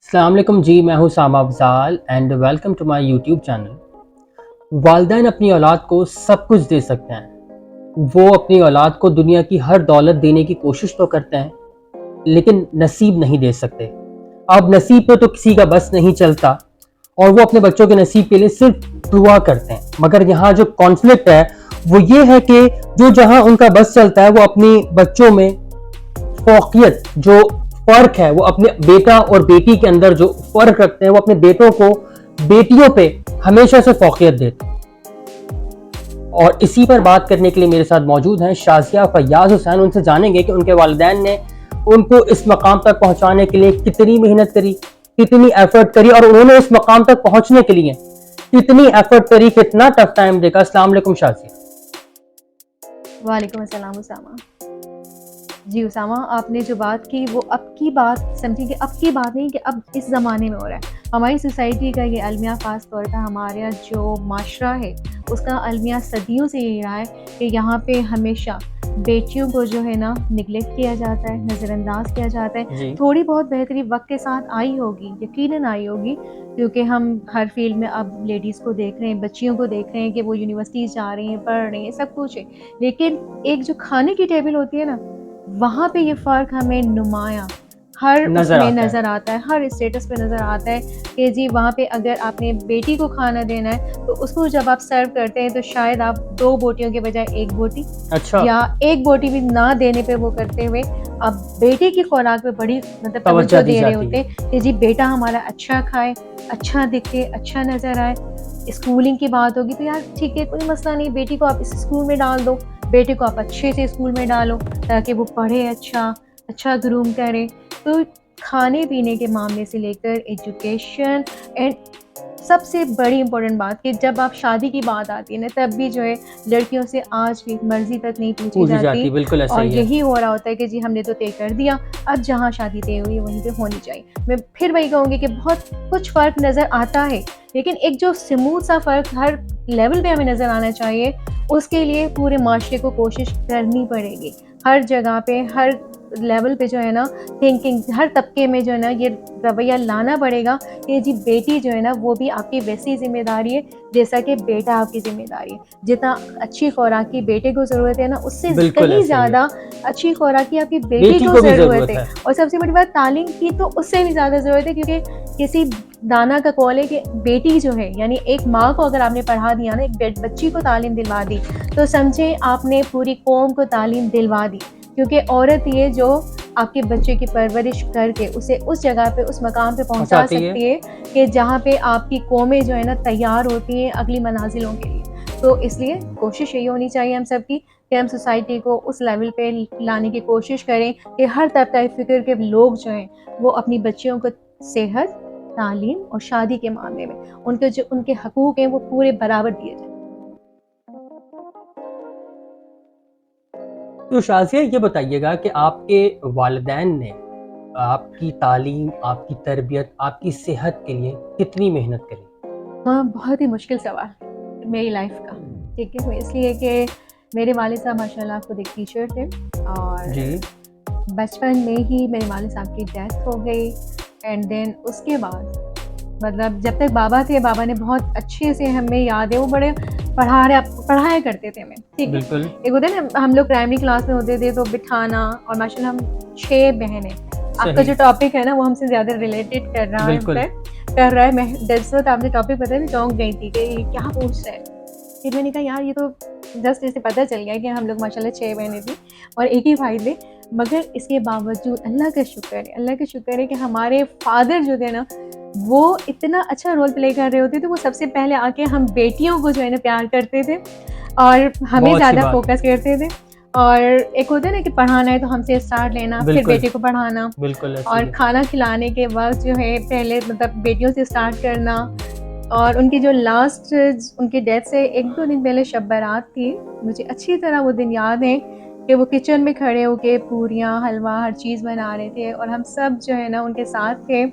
अस्सलाम वालेकुम जी, मैं हूँ Sama Afzal and welcome to my YouTube channel. वालिदैन अपनी औलाद को सब कुछ दे सकते हैं। वो अपनी औलाद को दुनिया की हर दौलत देने की कोशिश तो करते हैं, लेकिन नसीब नहीं दे सकते। अब नसीब पे तो किसी का बस नहीं चलता और वो अपने बच्चों के नसीब के लिए सिर्फ दुआ करते हैं। मगर यहाँ जो कॉन्फ्लिक्ट है वो ये है कि जो जहाँ उनका बस चलता है वो अपनी बच्चों में फौकियत जो फर्क है, वो अपने बेटा और बेटी के अंदर जो फर्क रखते हैं, वो अपने बेटों को बेटियों पे हमेशा से फौकियत देते हैं। और इसी पर बात करने के लिए मेरे साथ मौजूद हैं शाजिया फैयाज हुसैन। उनसे जानेंगे कि उनके वालिदैन ने उनको इस मकाम तक पहुंचाने के लिए कितनी मेहनत करी, कितनी एफर्ट करी और उन्होंने इस मकाम तक पहुंचने के लिए कितनी एफर्ट करी, कितना टफ टाइम देखा। अस्सलाम वालेकुम शाजिया। वालेकुम अस्सलाम उसामा। जी उसामा, आपने जो बात की वो अब की बात समझिए कि अब की बात नहीं कि अब इस ज़माने में हो रहा है। हमारी सोसाइटी का ये अलमिया ख़ास तौर पर हमारा जो माशरा है उसका अलमिया सदियों से यही रहा है कि यहाँ पे हमेशा बेटियों को जो है ना निगलेक्ट किया जाता है, नज़रअंदाज किया जाता है। जी थोड़ी बहुत बेहतरी वक्त के साथ आई होगी, यकीनन आई होगी, क्योंकि हम हर फील्ड में अब लेडीज़ को देख रहे हैं, बच्चियों को देख रहे हैं कि वो यूनिवर्सिटीज़ जा रही हैं, पढ़ रही हैं, सब कुछ है। लेकिन एक जो खाने की टेबल होती है ना, वहाँ पे ये फ़र्क हमें नुमायाँ हर नजर उसमें आता है। नज़र आता है, हर स्टेटस पे नज़र आता है कि जी वहाँ पे अगर आपने बेटी को खाना देना है तो उसको जब आप सर्व करते हैं तो शायद आप 2 बोटियों के बजाय 1 बोटी अच्छा, या 1 बोटी भी ना देने पे वो करते हुए अब बेटे की खुराक पे बड़ी मतलब तवज्जो तवज्जो दी दे रहे जाती होते है। हैं कि जी बेटा हमारा अच्छा खाए, अच्छा दिखे, अच्छा नज़र आए। स्कूलिंग की बात होगी तो यार ठीक है, कोई मसला नहीं, बेटी को आप इस स्कूल में डाल दो, बेटे को आप अच्छे से स्कूल में डालो ताकि वो पढ़े अच्छा ग्रूम करे। तो खाने-पीने के मामले से लेकर एजुकेशन एंड सबसे बड़ी इम्पोर्टेंट बात कि जब आप शादी की बात आती है ना, तब भी जो है लड़कियों से आज भी मर्ज़ी तक नहीं पूछी पूछी जाती जाती, बिल्कुल ऐसा और ही है। यही हो रहा होता है कि जी हमने तो तय कर दिया, अब जहाँ शादी तय हुई है वहीं पे होनी चाहिए। मैं फिर वही कहूँगी कि बहुत कुछ फ़र्क नज़र आता है, लेकिन एक जो स्मूथ सा फ़र्क हर लेवल पे हमें नज़र आना चाहिए, उसके लिए पूरे माशरे को कोशिश करनी पड़ेगी। हर जगह पे, हर लेवल पे जो है ना, थिंकिंग हर तबके में जो है ना ये रवैया लाना पड़ेगा कि जी बेटी जो है ना वो भी आपकी वैसी ज़िम्मेदारी है जैसा कि बेटा आपकी ज़िम्मेदारी है। जितना अच्छी खुराक की बेटे को ज़रूरत है ना, उससे बिल्कुल कहीं ऐसा ही है। ज़्यादा अच्छी खुराक की आपकी बेटी बेटी को को भी ज़रूरत ज़रूरत है। है। और सबसे बड़ी बात तालीम की तो उससे भी ज़्यादा ज़रूरत है, क्योंकि किसी दाना का कौल है कि बेटी जो है यानी एक माँ को अगर आपने पढ़ा दिया ना, एक बच्ची को तालीम दिलवा दी, तो समझें आपने पूरी कौम को तालीम दिलवा दी। क्योंकि औरत ये जो आपके बच्चे की परवरिश करके उसे उस जगह पे, उस मकाम पे पहुँचा पहुँचाती है। सकती है कि जहाँ पे आपकी कौमें जो है ना तैयार होती हैं अगली मनाज़िलों के लिए। तो इसलिए कोशिश यही होनी चाहिए हम सबकी कि हम सोसाइटी को उस लेवल पे लाने की कोशिश करें कि हर तबका फ़िक्र के लोग जो हैं वो अपनी बच्चियों को सेहत, तालीम और शादी के मामले में उनके जो उनके हकूक़ हैं वो पूरे बराबर दिए जाएँ। तो शाज़िया ये बताइएगा कि आपके वालिदैन ने आपकी तालीम, आपकी तरबियत, आपकी सेहत के लिए कितनी मेहनत करी? हाँ, बहुत ही मुश्किल सवाल मेरी लाइफ़ का, ठीक है? वो इसलिए कि मेरे वालिद साहब माशाल्लाह खुद एक टीचर थे और जी, बचपन में ही मेरे वालिद साहब की डेथ हो गई एंड देन उसके बाद मतलब जब तक बाबा थे, बाबा ने बहुत अच्छे से, हमें याद है, वो बड़े पढ़ाया करते थे हमें, ठीक है? बिल्कुल, एक होता है ना, हम लोग प्राइमरी क्लास में होते थे तो बिठाना, और माशाल्लाह हम 6 बहनें। आपका सही, जो टॉपिक है ना वो हमसे ज़्यादा रिलेटेड बिल्कुल, कर रहा है। मैं जिस वक़्त आपने टॉपिक बताया मैं चौंक गई थी कि ये क्या पूछ रहा है? फिर मैंने कहा यार ये तो जस्ट ऐसे पता चल गया कि हम लोग माशाल्लाह 6 बहनें थी और 1 ही भाई थे। मगर इसके बावजूद अल्लाह का शुक्र है कि हमारे फादर जो थे ना, वो इतना अच्छा रोल प्ले कर रहे होते थे, वो सबसे पहले आके हम बेटियों को जो है ना प्यार करते थे और हमें बहुत अच्छी ज़्यादा बात है। फ़ोकस करते थे। और एक होता है ना कि पढ़ाना है तो हमसे स्टार्ट लेना, फिर बिल्कुल, बेटे को पढ़ाना बिल्कुल ऐसे और ही है। खाना खिलाने के वक़्त जो है पहले मतलब बेटियों से स्टार्ट करना। और उनकी जो लास्ट उनकी डेथ से 1-2 दिन पहले शब बारात थी। मुझे अच्छी तरह वो दिन याद है कि वो किचन में खड़े होके पूरियाँ, हलवा हर चीज़ बना रहे थे और हम सब जो है ना उनके साथ थे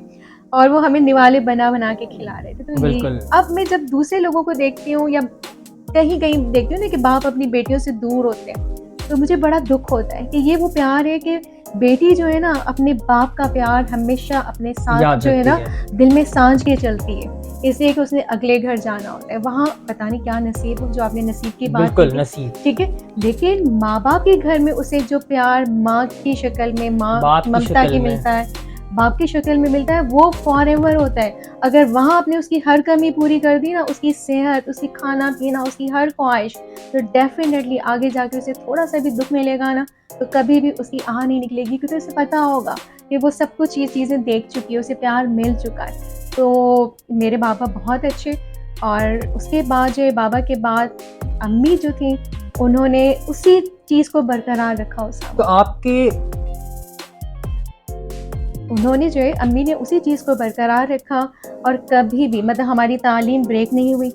और वो हमें निवाले बना-बना के खिला रहे थे। तो ये बिल्कुल, अब मैं जब दूसरे लोगों को देखती हूँ या कहीं-कहीं देखती हूँ ना कि बाप अपनी बेटियों से दूर होते हैं, तो मुझे बड़ा दुख होता है कि ये वो प्यार है कि बेटी जो है ना अपने बाप का प्यार हमेशा अपने साथ याद जो है रखती ना है। दिल में सांझ के चलती है, इसलिए कि उसने अगले घर जाना होता है, वहाँ पता नहीं क्या नसीब हो, जो आपने नसीब की बात की बिल्कुल थी, नसीब। ठीक है। लेकिन माँ बाप के घर में उसे जो प्यार माँ की शक्ल में, माँ बाप की ममता शक्ल की में। मिलता है, बाप की शक्ल में मिलता है, वो फॉरएवर होता है। अगर वहाँ आपने उसकी हर कमी पूरी कर दी ना, उसकी सेहत, उसकी खाना पीना, उसकी हर ख्वाहिश, तो डेफिनेटली आगे जाके उसे थोड़ा सा भी दुख मिलेगा ना, तो कभी भी उसकी आह नहीं निकलेगी, क्योंकि उसे पता होगा कि वो सब कुछ ये चीज़ें देख चुकी है, उसे प्यार मिल चुका है। तो मेरे बाबा बहुत अच्छे, और उसके बाद जो है बाबा के बाद अम्मी जो थी, उन्होंने उसी चीज़ को बरकरार रखा तो उसामा। आपके उन्होंने जो है अम्मी ने उसी चीज़ को बरकरार रखा, और कभी भी मतलब हमारी तालीम ब्रेक नहीं हुई।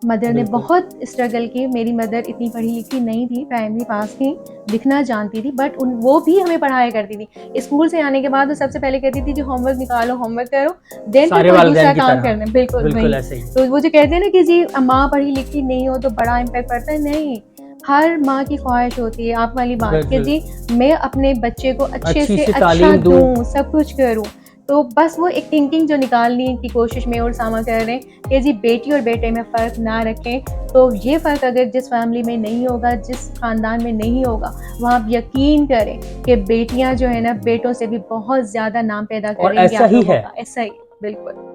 मदर ने बिल्कुल। बहुत स्ट्रगल की। मेरी मदर इतनी पढ़ी लिखी नहीं थी, प्राइमरी पास थी, लिखना जानती थी, बट वो भी हमें पढ़ाया करती थी। स्कूल से आने के बाद वो सबसे पहले कहती थी, जो होमवर्क निकालो, होमवर्क करो, देन फिर सारे कोई वालिदैन दूसरा की काम तरह। करना है। बिल्कुल बिल्कुल वही। ऐसे ही। तो वो जो कहते हैं ना कि जी माँ पढ़ी लिखी नहीं हो तो बड़ा इम्पैक्ट पड़ता है, नहीं, हर माँ की ख्वाहिश होती है आप वाली बात कि बिल्कुल। जी मैं अपने बच्चे को अच्छे अच्छी से सी अच्छा तालीम दूँ। दूँ, सब कुछ करूँ। तो बस वो एक थिंकिंग जो निकालने की कोशिश में और सामा कर रहे हैं कि जी बेटी और बेटे में फ़र्क ना रखें। तो ये फ़र्क अगर जिस फैमिली में नहीं होगा, जिस ख़ानदान में नहीं होगा, वहाँ आप यकीन करें कि बेटियाँ जो है ना बेटों से भी बहुत ज़्यादा नाम पैदा और करेंगी ऐसा आप ही लोगों है। का। ऐसा ही, बिल्कुल।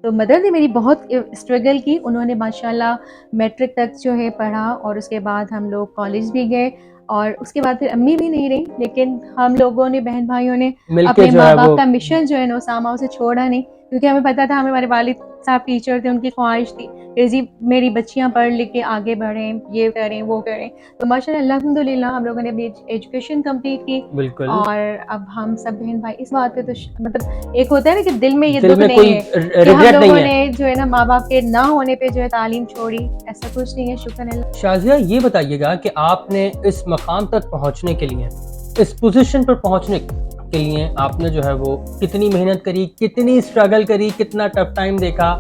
तो मदर ने मेरी बहुत स्ट्रगल की। उन्होंने माशाल्लाह मैट्रिक तक जो है पढ़ा, और उसके बाद हम लोग कॉलेज भी गए, और उसके बाद फिर अम्मी भी नहीं रहीं, लेकिन हम लोगों ने, बहन भाइयों ने मिलके अपने जो है माँ-बाप वो का मिशन जो है ना उसामा, उसे छोड़ा नहीं, क्योंकि हमें पता था, हमें हमारे वालिद साहब टीचर थे, उनकी ख्वाहिश थी कि जी मेरी बच्चियाँ पढ़ लिख के आगे बढ़ें, ये करें, वो करें। तो माशाल्लाह अल्हम्दुलिल्लाह हम लोगों ने अपनी एजुकेशन कंप्लीट की, बिल्कुल। और अब हम सब बहन भाई इस बात पे तो मतलब एक होता है ना कि दिल में ये दिल दुःख में नहीं कोई है कि हम रिग्रेट नहीं लोगों है। ने जो है ना माँ-बाप के ना होने पे जो है तालीम छोड़ी, ऐसा कुछ नहीं है, शुक्र है अल्लाह। शाज़िया ये बताइएगा कि आपने इस मकाम तक पहुँचने के लिए, इस पोज़ीशन पर पहुँचने के लिए आपने जो है वो कितनी मेहनत करी, कितनी स्ट्रगल करी, कितना टफ टाइम देखा,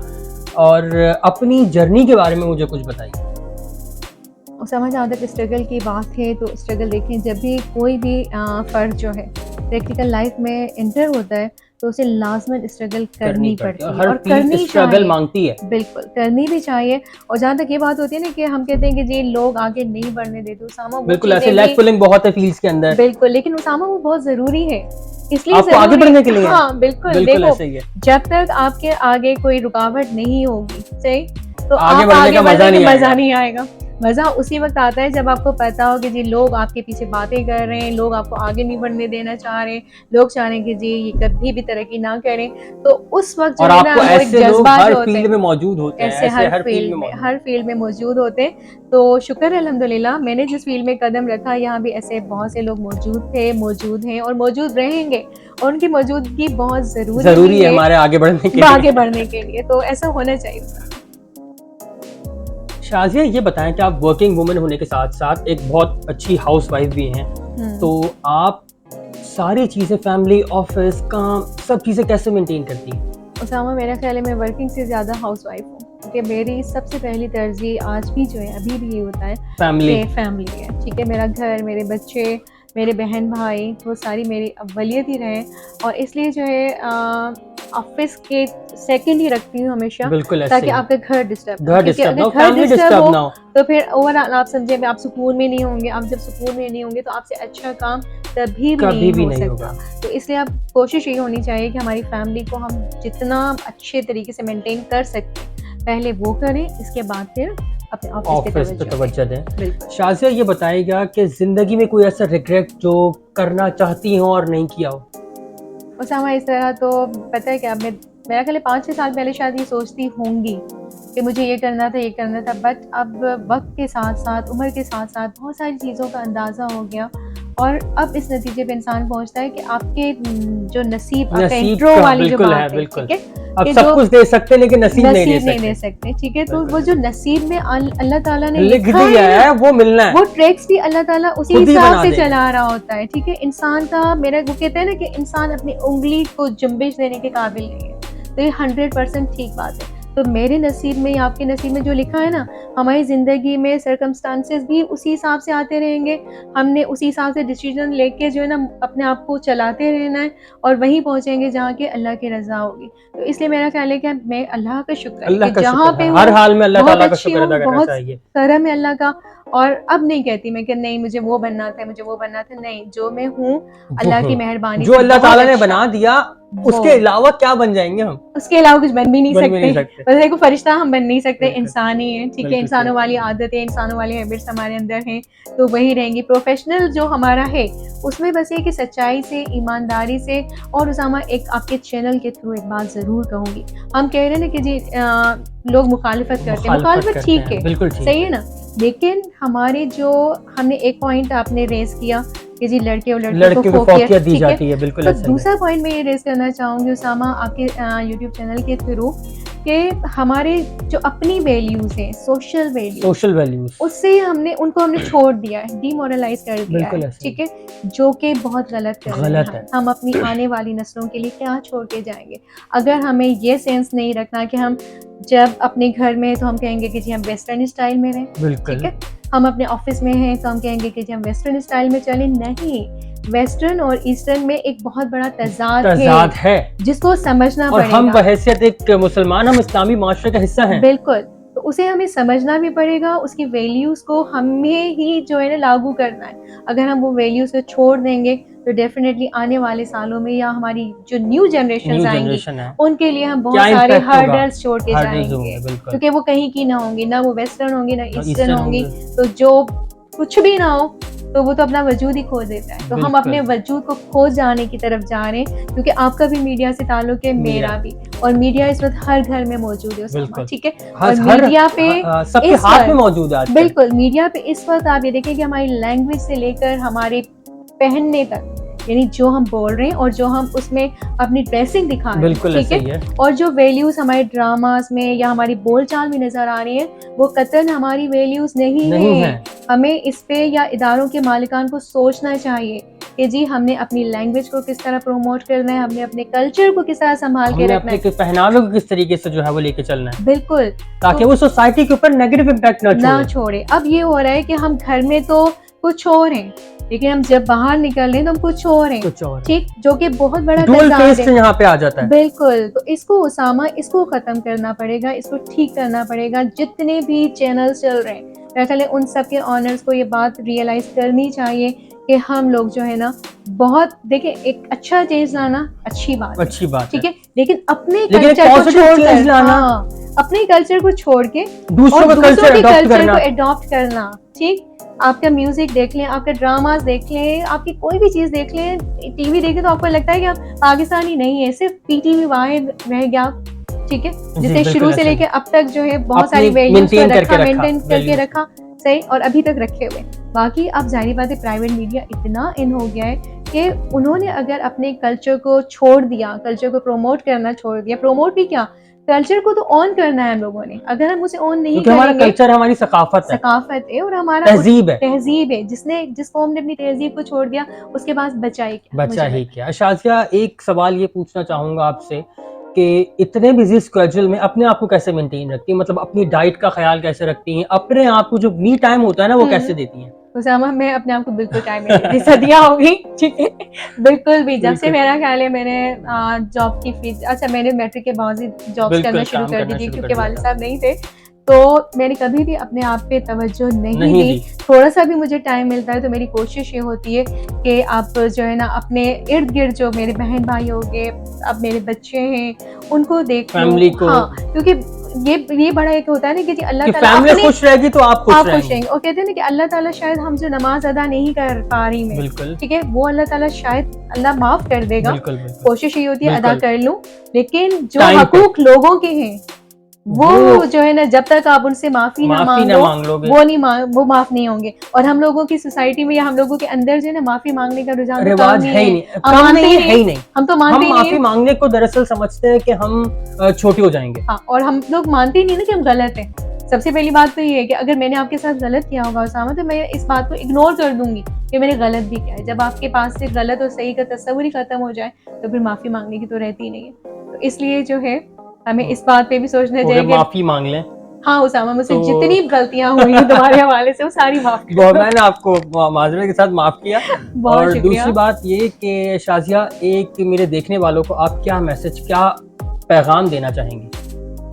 और अपनी जर्नी के बारे में मुझे कुछ बताइए। उसामा, जहाँ तक स्ट्रगल की बात है, तो स्ट्रगल देखें, जब भी कोई भी फ़र्द जो है प्रैक्टिकल लाइफ में एंटर होता है, तो उसे लाज़मन स्ट्रगल करनी करनी पड़ती है, पड़ती है, हर और फील्ड करनी स्ट्रगल चाहिए। माँगती है। बिल्कुल, करनी भी चाहिए। और जहाँ तक ये बात होती है ना कि हम कहते हैं कि जी लोग आगे नहीं बढ़ने देते, उसामा वो बिल्कुल ऐसे चीज़ें लेग भी पुलिंग बहुत है फील्ड्स के अंदर। बिल्कुल, लेकिन उसामा वो बहुत ज़रूरी है। इसलिए आपको आगे ज़रूरी, बढ़ने के लिए है। हाँ, बिल्कुल, बिल्कुल देखो, ऐसे ही है। जब तक आपके आगे कोई रुकावट नहीं होगी, सही? तो आगे आप बढ़ने आगे का मज़ा बढ़ने नहीं का मज़ा आएगा। नहीं आएगा। मज़ा उसी वक़्त आता है जब आपको पता हो कि जी लोग आपके पीछे बातें कर रहे हैं, लोग आपको आगे नहीं बढ़ने देना चाह रहे हैं, लोग चाह रहे हैं कि जी ये कभी भी तरक्की ना करें। तो उस वक़्त जो और है ना आपको वो एक ऐसे लोग जज़्बा हर जो होते फील्ड हैं, में मौजूद होते हैं, ऐसे ऐसे हर फील्ड में मौजूद हर हैं। फील्ड में मौजूद होते हैं। तो शुक्र है अल्हम्दुलिल्लाह, मैंने जिस फील्ड में कदम रखा, यहाँ भी ऐसे बहुत से लोग मौजूद थे, मौजूद हैं और मौजूद रहेंगे, और उनकी मौजूदगी बहुत ज़रूरी ज़रूरी भी है है हमारे आगे बढ़ने के आगे लिए। बढ़ने के लिए, तो ऐसा होना चाहिए। शाज़िया ये बताएँ कि आप वर्किंग वुमन होने के साथ-साथ एक बहुत अच्छी हाउसवाइफ़ भी हैं। हुँ। तो आप सारी चीज़ें फैमिली, ऑफ़िस, काम सब चीज़ें कैसे मेंटेन करती हैं? उसामा, मेरा ख़्याल है मैं वर्किंग से ज़्यादा हाउसवाइफ़ हूँ, क्योंकि मेरी सबसे पहली तरजीह आज भी जो है, अभी भी ये होता है फैमिली। कि फैमिली है, ठीक है? मेरा घर, मेरे बच्चे, मेरे बहन-भाई, वो सारी मेरी अव्वलियत ही रहे, और इसलिए जो है ऑफ़िस के सेकंड ही रखती हूँ हमेशा, बिल्कुल ऐसे ताकि ही। आपका घर डिस्टर्ब ना हो, घर क्योंकि डिस्टर्ब अगर ना हो, घर फैमिली डिस्टर्ब डिस्टर्ब हो, ना हो। तो फिर ओवरऑल आप समझिए आप सुकून में नहीं होंगे। आप जब सुकून में नहीं होंगे, तो आपसे अच्छा काम कभी भी कभी नहीं भी हो नहीं सकता। होगा। तो इसलिए अब कोशिश ये होनी चाहिए कि हमारी फैमिली को हम जितना अच्छे तरीके से मेंटेन कर सकते हैं, पहले वो करें, इसके बाद फिर अपने ऑफ़िस ऑफ़िस पे पे तवज्जो तवज्जो दें। दें। बिल्कुल। शाज़िया ये बताइएगा कि ज़िंदगी में कोई ऐसा रिग्रेट जो करना चाहती हो और नहीं किया हो? उसामा, इस तरह तो पता है क्या, मैं मेरा ख़्याल है 5-6 साल पहले शायद ये सोचती होंगी कि मुझे ये करना था, ये करना था, बट अब वक़्त के साथ-साथ, उम्र के साथ-साथ बहुत सारी चीज़ों का अंदाज़ा हो गया, और अब इस नतीजे पे इंसान पहुँचता है कि आपके जो नसीब, आपका नसीब इंट्रो का वाली जो बिल्कुल है, बात है, बिल्कुल। ठीक है? अब कि सब जो कुछ दे सकते हैं लेकिन नसीब नहीं दे नहीं दे सकते। सकते, ठीक है? तो बिल्कुल वो जो ऐसे। नसीब में अल्लाह ताला ने लिख लिखा दिया है ना, है, वो मिलना है। वो ट्रैक्स भी अल्लाह ताला उसी खुद ही हिसाब बना से देगा। चला रहा होता है, ठीक है? इंसान का, मेरा वो कहते हैं ना कि इंसान अपनी उँगली को जुम्बिश देने के काबिल नहीं है, तो ये 100% ठीक बात है। तो मेरे नसीब में या आपके नसीब में जो लिखा है ना, हमारी ज़िंदगी में सर्कमस्टांसेस भी उसी हिसाब से आते रहेंगे। हमने उसी हिसाब से डिसीजन लेके जो है ना अपने आप को चलाते रहना है और वहीं पहुँचेंगे जहाँ के अल्लाह की रज़ा होगी। तो इसलिए मेरा ख्याल है कि मैं अल्लाह का शुक्र है अल्लाह कि का जहाँ शुक्र पे है, हूँ हर हाल में अल्लाह बहुत ताला का अच्छी शुक्र हूँ, अदा करना बहुत चाहिए। करम है अल्लाह का। और अब नहीं कहती मैं कि नहीं मुझे वो बनना था, मुझे वो बनना था, नहीं, जो मैं हूँ वो अल्लाह की हूँ, मेहरबानी जो से अल्लाह बहुत ताला ने अच्छा। बना दिया, वो उसके अलावा क्या बन जाएंगे हम? उसके अलावा कुछ बन भी नहीं बन भी सकते। नहीं सकते। बस देखो फरिश्ता हम बन नहीं सकते, बिल्कुल, इंसान ही हैं, ठीक है? बिल्कुल सही। इंसानों वाली आदतें, इंसानों वाली हैबिट्स हमारे अंदर हैं, तो वही रहेंगी। प्रोफ़ेशनल जो हमारा है, उसमें बस ये कि सच्चाई से, ईमानदारी से। और उसामा, एक आपके चैनल के थ्रू एक बात ज़रूर कहूँगी। हम कह रहे हैं ना कि जी लोग मुखालिफत करते हैं, मुखालफत मुखालिफत करते ठीक हैं, है, बिल्कुल ठीक सही है। है ना? लेकिन हमारे जो हमने एक पॉइंट आपने रेज़ किया कि जी लड़के और लड़कियों लड़कियों को को फौकियत दी ठीक है? जाती है, बिल्कुल तो ऐसा ही है। दूसरा पॉइंट मैं ये रेज़ करना चाहूँगी उसामा आपके यूट्यूब चैनल के थ्रू कि हमारे जो अपनी वैल्यूज़ हैं, सोशल वैल्यूज़, सोशल वैल्यूज़, उससे हमने छोड़ दिया है, डिमोरलाइज़ कर दिया बिल्कुल है, ऐसा ही ठीक है? जो कि बहुत गलत कर रहे हैं गलत है। हम अपनी आने वाली नस्लों के लिए क्या छोड़ के जाएँगे? अगर हमें ये सेंस नहीं रखना कि हम जब अपने घर में हैं तो हम कहेंगे कि जी हम वेस्टर्न स्टाइल में रहें, ठीक बिल्कुल, है? हम अपने ऑफ़िस में हैं तो हम कहेंगे कि जी हम वेस्टर्न स्टाइल में चलें, नहीं। वेस्टर्न और ईस्टर्न में एक बहुत बड़ा तज़ाद तज़ाद है, है। जिसको समझना और हम पड़ेगा। बहैसियत एक मुसलमान, हम इस्लामी माशरे का हिस्सा हैं। बिल्कुल, तो उसे हमें समझना भी पड़ेगा, उसकी वैल्यूज़ को हमें ही जो है ना लागू करना है। अगर हम वो वैल्यूज़ को छोड़ देंगे, तो डेफ़िनेटली आने वाले सालों में या हमारी जो न्यू जनरेशंस न्यू आएँगी, जनरेशन है, उनके लिए हम क्या बहुत सारे इम्पैक्ट होगा? हर्डल्स छोड़ के हर्डल्स जाएँगे, होंगे, बिल्कुल। क्योंकि वो कहीं की ना होंगी, ना वो वेस्टर्न होंगी, ना और ईस्टर्न ईस्टर्न होंगी। होंगे, तो जो कुछ भी ना हो, तो वो तो अपना वजूद ही खो देता है। तो हम अपने बिल्कुल। वजूद को खो जाने की तरफ जा रहे हैं, क्योंकि आपका भी मीडिया से ताल्लुक है, मेरा मेरा भी। और मीडिया इस वक़्त हर घर में मौजूद है उसामा, बिल्कुल। ठीक है? हर और हर मीडिया पे सबके इस हाथ में वक़्त मौजूद है आजकल। बिल्कुल, मीडिया पे इस वक़्त आप ये देखिए कि हमारी लैंग्वेज से लेकर हमारे पहनने तक, यानी जो हम बोल रहे हैं और जो हम उसमें अपनी ड्रेसिंग दिखा रहे हैं, बिल्कुल ठीक ऐसा है? ही है। और जो वैल्यूज़ हमारे ड्रामास में या हमारी बोलचाल में नज़र आ रही हैं, वो कतई हमारी वैल्यूज़ नहीं नहीं है। हैं। हमें इस पे या इदारों के मालिकान को सोचना चाहिए कि जी हमने अपनी लैंग्वेज को किस तरह प्रमोट करना है, हमने अपने कल्चर को किस तरह सँभाल के हमने रखना अपने है। के पहनावे को किस तरीके से जो है वो लेके चलना है, बिल्कुल, ताकि तो वो सोसाइटी के ऊपर नेगेटिव इम्पैक्ट ना ना छोड़े। छोड़े। अब ये हो रहा है कि हम घर में तो कुछ और हैं, लेकिन हम जब बाहर निकल रहे हैं तो हम कुछ और हैं, कुछ और ठीक? जो कि बहुत बड़ा डुअल तज़ाद फेस है। यहाँ पे आ जाता है। बिल्कुल, तो इसको उसामा इसको ख़त्म करना पड़ेगा, इसको ठीक करना पड़ेगा। जितने भी चैनल्स चल रहे हैं, मेरा ख़्याल है उन सब के ओनर्स को ये बात रियलाइज़ करनी चाहिए कि हम लोग जो है ना बहुत देखिए, एक अच्छा चीज़ लाना अच्छी बात है, अच्छी बात ठीक है। है? लेकिन अपने लेकिन एक कल्चर को पॉजिटिव चेंज छोड़कर लाना, अपने कल्चर को छोड़ के दूसरों और का दूसरों कल्चर के अडॉप्ट कल्चर करना। को एडॉप्ट करना, ठीक? आपका म्यूज़िक देख लें, आपके ड्रामास देख लें, आपकी कोई भी चीज़ देख लें, टीवी देखें तो आपको लगता है कि आप पाकिस्तानी नहीं है, सिर्फ़ पीटीवी वाहिद रह गया, ठीक है? जी, जिसने बिल्कुल शुरू से ऐसा ही। लेके अब तक जो है बहुत सारी अपनी वैल्यूज़ को मेंटेन करके रखा, मेंटेन करके वैल्यूज। रखा, सही, और अभी तक रखे हुए। बाकी अब ज़ाहिर बात है प्राइवेट मीडिया इतना इन हो गया है कि उन्होंने अगर अपने कल्चर को छोड़ दिया, कल्चर को प्रमोट करना छोड़ दिया, प्रमोट भी क्या, कल्चर को तो ऑन करना है हम लोगों ने। अगर हम उसे ऑन नहीं क्योंकि हमारा करेंगे, कल्चर हमारी सकाफत है, सकाफत है और हमारा तहजीब है, तहजीब है। जिस कौम ने अपनी तहजीब को छोड़ दिया, उसके पास बचा ही क्या, बचा मुझे ही लगता क्या। शाज़िया, एक सवाल ये पूछना चाहूँगा आपसे कि इतने बिज़ी स्केड्यूल में अपने आप को कैसे मेंटेन रखती हैं? मतलब अपनी डाइट का ख़्याल कैसे रखती हैं? अपने आप को जो मी टाइम होता है ना, वो है। कैसे देती हैं? उसामा, मैं अपने आप को बिल्कुल टाइम नहीं देती, सदियाँ हो गई, ठीक है? बिल्कुल भी, जब से बिल्कुल, मेरा ख्याल है मैंने जॉब की फीस, अच्छा, मैंने मैट्रिक के बाद ही जॉब्स करना बिल्कुल शुरू काम कर दी करना थी शुरू कर क्योंकि दिया वालिद था। साहब नहीं थे। तो मैंने कभी भी अपने आप पे तवज्जो नहीं नहीं दी। दी। थोड़ा-सा भी मुझे टाइम मिलता है तो मेरी कोशिश ये होती है कि आप जो है ना अपने इर्द-गिर्द जो मेरे बहन-भाई हो गए, अब मेरे बच्चे हैं, उनको देख लूँ। फैमिली को, हाँ, क्योंकि ये बड़ा एक होता है ना कि जी अल्लाह कि ताला फैमिली अपने खुश रहेगी तो आप खुश आप खुश रहेंगे। रहेंगे, और कहते हैं ना कि अल्लाह ताला शायद हम जो नमाज़ अदा नहीं कर पा रही मैं, बिल्कुल, ठीक है? वो अल्लाह ताला शायद अल्लाह माफ़ कर देगा। बिल्कुल, बिल्कुल, कोशिश ये होती है अदा बिल्कुल। कर लूँ, लेकिन जो टाइम पे हकूक लोगों के हैं, वो वो जो है ना जब तक आप उनसे माफ़ी ना माफ़ी ना माँगो, माँग लोगे, वो माफ़ नहीं होंगे। और हम लोगों की सोसाइटी में या हम लोगों के अंदर जो है ना माफ़ी माँगने का रुझान तो कम रिवाज ही है ही है। नहीं, हम कम मानते नहीं ही है, नहीं है ही हैं, नहीं। हम तो मानते हम ही नहीं माफ़ी हैं। माँगने को दरअसल समझते हैं कि हम छोटे हो जाएँगे। हाँ, और हम लोग मानते ही नहीं ना कि हम गलत हैं। सबसे पहली बात तो ये है कि अगर मैंने आपके साथ गलत किया होगा उसामा, तो मैं इस बात को इग्नोर कर दूँगी कि मैंने गलत भी किया है। जब आपके पास से गलत और सही का तस्वुर ही खत्म हो जाए, तो फिर माफ़ी माँगने की तो रहती ही नहीं है। तो इसलिए जो है हमें इस बात पे भी सोचना चाहिए कि माफी मांग लें। हाँ उसामा, मुझसे तो जितनी गलतियां हुई हैं तुम्हारे हवाले से वो सारी माफ कर दो। मैंने आपको माजरे के साथ माफ किया। बहुत और शुक्रिया। दूसरी बात ये कि शाजिया, एक मेरे देखने वालों को आप क्या मैसेज, क्या पैगाम देना चाहेंगी?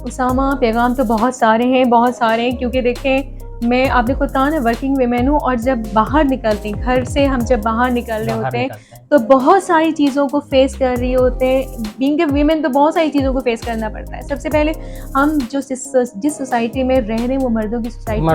उसामा, पैगाम तो बहुत सारे हैं, क्योंकि देखें मैं, आपने खुद कहा ना, वर्किंग वीमेन हूँ, और जब बाहर निकलते हैं घर से, हम जब बाहर निकल रहे होते हैं तो बहुत सारी चीज़ों को फेस कर रही होते हैं। बीइंग ए वीमेन तो बहुत सारी चीज़ों को फेस करना पड़ता है। सबसे पहले हम जिस सोसाइटी में रह रहे हैं वो मर्दों की सोसाइटी है,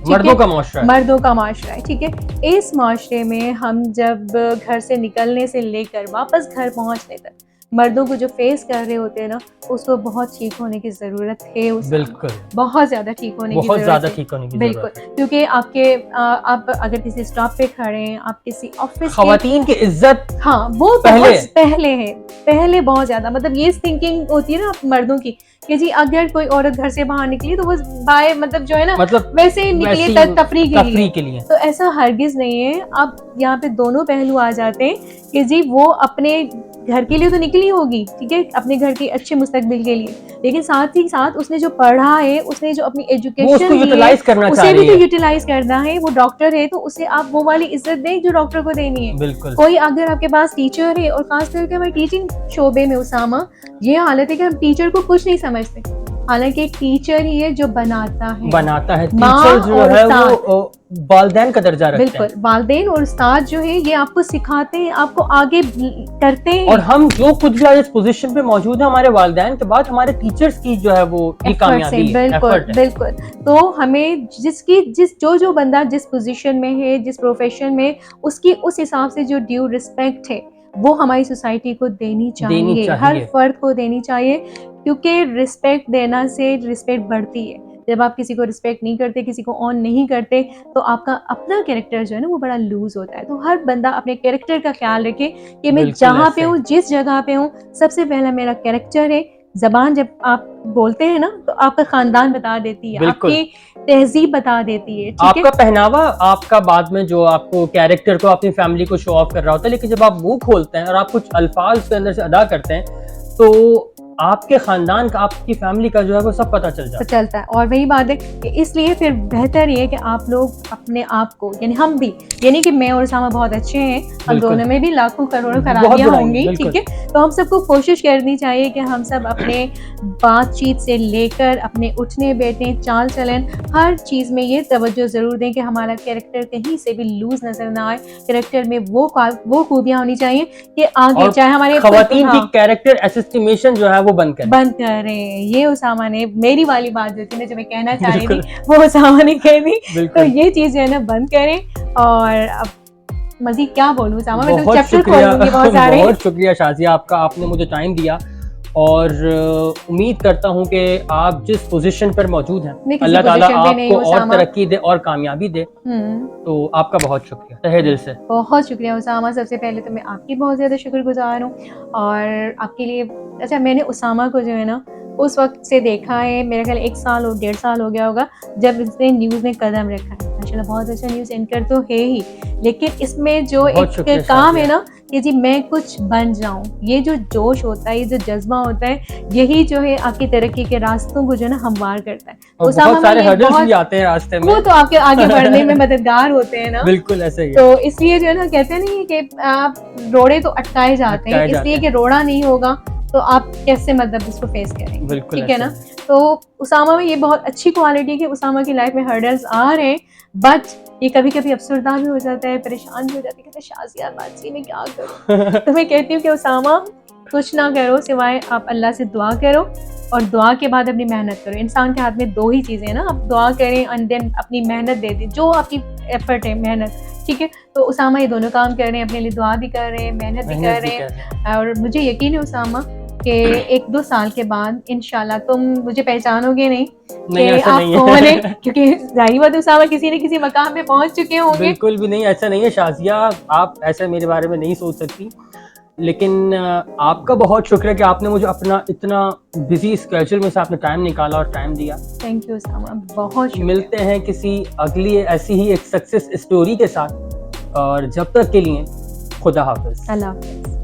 मर्दों का माशरा है, मर्दों का माशरा है, ठीक है। इस माशरे में हम जब घर से निकलने से लेकर वापस घर पहुंचने तक मर्दों को जो फेस कर रहे होते हैं ना, उसको बहुत ठीक होने की ज़रूरत है। बिल्कुल, बहुत ज़्यादा ठीक होने की ज़रूरत है। बिल्कुल, क्योंकि आप अगर किसी स्टॉप पे खड़े हैं, आप किसी ऑफिस, खवातीन की इज्जत, हाँ वो पहले बहुत ज़्यादा, मतलब ये थिंकिंग होती है ना मर्दों की कि जी अगर कोई औरत घर से बाहर निकली तो वो बाय मतलब जो है ना, मतलब वैसे ही निकली तफरी के लिए। तो ऐसा हरगिज नहीं है। अब यहाँ पे दोनों पहलू आ जाते हैं कि जी वो अपने घर के लिए तो निकली होगी, ठीक है, अपने घर के अच्छे मुस्तकबिल के लिए, लेकिन साथ ही साथ उसने जो पढ़ा है, उसने जो अपनी एजुकेशन यूटिलाइज करना उसे भी तो यूटिलाइज करना है। वो डॉक्टर है तो उसे आप वो वाली इज्जत दें जो डॉक्टर को देनी है। बिल्कुल। कोई अगर आपके पास टीचर है, और खास करके हमारे टीचिंग शोबे में उसामा ये हालत है कि हम टीचर को कुछ नहीं समझते, हालांकि एक टीचर ही है जो बनाता है। टीचर जो है वो वालिदैन का दर्जा रखते हैं। बिल्कुल, वालिदैन और उस्ताद जो है ये आपको सिखाते हैं, आपको आगे करते हैं। और हम जो कुछ भी आज इस पोजीशन पे मौजूद है, हमारे वालिदैन के बाद हमारे टीचर्स की जो है वो कामयाबी है। बिल्कुल। तो हमें जो बंदा जिस पोजीशन में है, जिस प्रोफेशन में, उसकी उस हिसाब से जो ड्यू रिस्पेक्ट है वो हमारी सोसाइटी को देनी चाहिए। हर फर्द को देनी चाहिए, क्योंकि रिस्पेक्ट देना से रिस्पेक्ट बढ़ती है। जब आप किसी को रिस्पेक्ट नहीं करते, किसी को ऑन नहीं करते, तो आपका अपना कैरेक्टर जो है ना वो बड़ा लूज होता है। तो हर बंदा अपने कैरेक्टर का ख्याल रखे कि मैं जहाँ पे हूँ, जिस जगह पे हूँ, सबसे पहला मेरा कैरेक्टर है। जबान जब आप बोलते हैं ना तो आपका खानदान बता देती है, आपकी तहजीब बता देती है, आपका पहनावा, आपका बाद में जो आपको कैरेक्टर को, अपनी फैमिली को शो ऑफ कर रहा होता है। लेकिन जब आप मुंह खोलते हैं और आप कुछ अल्फाज उसके अंदर से अदा करते हैं तो आपके खानदान का, आपकी फैमिली का जो है वो सब पता चलता है। और वही बात है कि इसलिए फिर बेहतर ये है कि आप लोग अपने आप को, यानी हम भी, यानी कि मैं और उसामा बहुत अच्छे हैं, हम दोनों में भी लाखों करोड़ों खराबियां होंगी, ठीक है, तो हम सबको कोशिश करनी चाहिए कि हम सब अपने बातचीत से लेकर अपने उठने बैठने, चाल चलन, हर चीज़ में ये तवज्जो ज़रूर दें कि हमारा कैरेक्टर कहीं से भी लूज नजर ना आए। कैरेक्टर में वो खूबियाँ होनी चाहिए कि आगे चाहे हमारे खवातीन की कैरेक्टर एस्टिमेशन जो है वो बंद करें। ये उसामा ने, मेरी वाली बात जो थी ना, जो मैं कहना चाह रही थी वो उसामा ने कह दी। तो ये चीज जो है ना बंद करें। और अब मज़ीद क्या बोलूं उसामा, मैं तो चैप्टर खोलूंगी बहुत सारे। बहुत शुक्रिया शाजिया आपका, आपने मुझे टाइम दिया, और उम्मीद करता हूँ कि आप जिस पोजीशन पर मौजूद हैं, अल्लाह ताला आपको और तरक्की दे और कामयाबी दे। तो आपका बहुत शुक्रिया, तहे दिल से बहुत शुक्रिया उसामा। सबसे पहले तो मैं आपकी बहुत ज़्यादा शुक्रगुजार हूँ, और आपके लिए, अच्छा, मैंने उसामा को जो है ना उस वक्त से देखा है, मेरे ख्याल 1.5 साल हो गया होगा जब इसने न्यूज़ में कदम रखा है। माशाल्लाह बहुत अच्छा न्यूज़ एंकर तो है ही, लेकिन इसमें जो एक काम है ना कि जी मैं कुछ बन जाऊं, ये जो जोश होता है, ये जो जज्बा होता है, यही जो है आपकी तरक्की के रास्तों को जो है ना हमवार करता है। बहुत सारे हर्डल्स भी आते हैं रास्ते में, वो तो आपके आगे बढ़ने में मददगार होते हैं ना। बिल्कुल ऐसे ही। तो इसलिए जो है ना कहते नहीं कि आप रोड़े तो अटकाए जाते हैं, इसलिए कि रोड़ा नहीं होगा तो आप कैसे मतलब उसको फेस करेंगे, ठीक है ना। तो उसामा में ये बहुत अच्छी क्वालिटी है कि उसामा की लाइफ में हर्डल्स आ रहे हैं, बट ये कभी कभी अफसरदा भी हो जाता है, परेशान भी हो जाता है, कहते शाजिया बाजी में क्या करूं। तो मैं कहती हूँ कि उसामा कुछ ना करो सिवाय आप अल्लाह से दुआ करो, और दुआ के बाद अपनी मेहनत करो। इंसान के हाथ में दो ही चीज़ें हैं ना, आप दुआ करें एंड देन अपनी मेहनत दे दें, जो आपकी एफर्ट है, मेहनत, ठीक है। तो उसामा ये दोनों काम कर रहे हैं, अपने लिए दुआ भी कर रहे हैं, मेहनत भी कर रहे हैं, और मुझे यकीन है उसामा कि 1-2 साल के बाद इंशाल्लाह तुम मुझे पहचानोगे नहीं कि आप कौन है, क्योंकि जाहिर बात है उसामा किसी न किसी मकाम पे पहुंच चुके होंगे। बिल्कुल भी नहीं, ऐसा नहीं है शाजिया, आप ऐसा मेरे बारे में नहीं सोच सकती। लेकिन आपका बहुत शुक्रिया कि आपने मुझे अपना इतना बिजी स्केड्यूल में से आपने टाइम निकाला और टाइम दिया। थैंक यू उसामा, बहुत शुक्रिया। मिलते हैं किसी अगली ऐसी ही एक सक्सेस स्टोरी के साथ, और जब तक के लिए खुदा हाफिज। अल्लाह हाफिज।